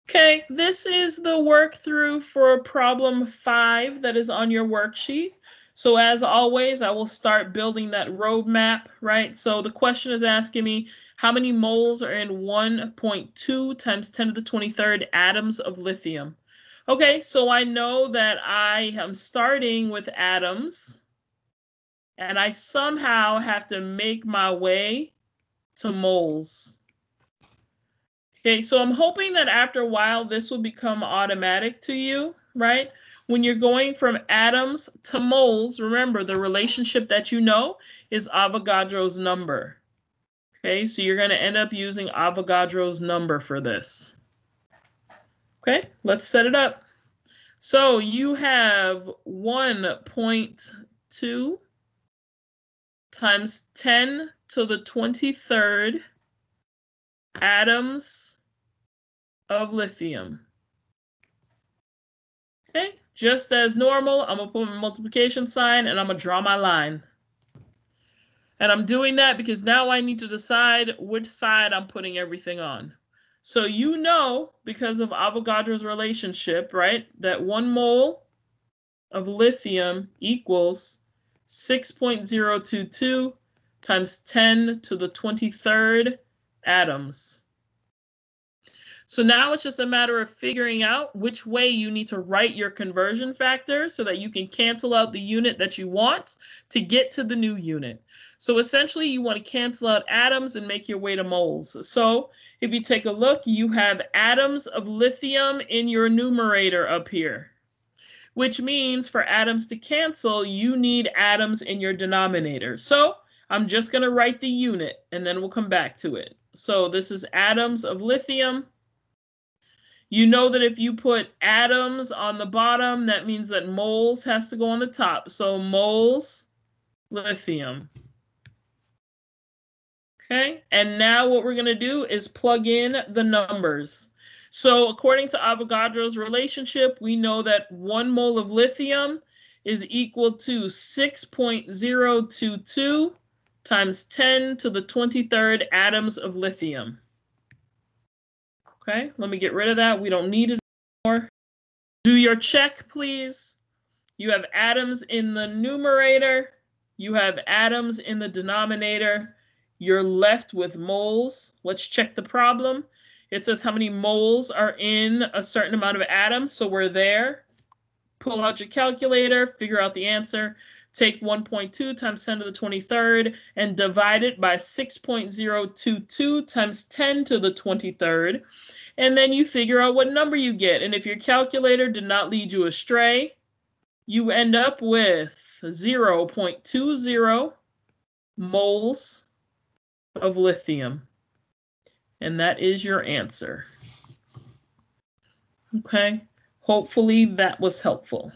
Okay, this is the work through for problem 5 that is on your worksheet. So as always, I will start building that roadmap, right? So the question is asking me how many moles are in 1.2 times 10 to the 23rd atoms of lithium. Okay, so I know that I am starting with atoms, and I somehow have to make my way to moles. Okay, so I'm hoping that after a while this will become automatic to you, right? When you're going from atoms to moles, remember the relationship that you know is Avogadro's number. Okay, so you're going to end up using Avogadro's number for this. Okay, let's set it up. So you have 1.2 times 10 to the 23rd atoms of lithium. Okay, just as normal, I'm going to put my multiplication sign and I'm going to draw my line. And I'm doing that because now I need to decide which side I'm putting everything on. So you know, because of Avogadro's relationship, right, that 1 mole of lithium equals 6.022 times 10 to the 23rd atoms. So now it's just a matter of figuring out which way you need to write your conversion factor so that you can cancel out the unit that you want to get to the new unit. So essentially you want to cancel out atoms and make your way to moles. So if you take a look, you have atoms of lithium in your numerator up here, which means for atoms to cancel, you need atoms in your denominator. So I'm just going to write the unit and then we'll come back to it. So this is atoms of lithium. You know that if you put atoms on the bottom, that means that moles has to go on the top. So moles lithium. Okay, and now what we're going to do is plug in the numbers. So according to Avogadro's relationship, we know that 1 mole of lithium is equal to 6.022 times 10 to the 23rd atoms of lithium. Okay, let me get rid of that. We don't need it anymore. Do your check, please. You have atoms in the numerator. You have atoms in the denominator. You're left with moles. Let's check the problem. It says how many moles are in a certain amount of atoms. So we're there. Pull out your calculator, figure out the answer. Take 1.2 times 10 to the 23rd and divide it by 6.022 times 10 to the 23rd. And then you figure out what number you get. And if your calculator did not lead you astray, you end up with 0.20 moles of lithium. And that is your answer. Okay, hopefully that was helpful.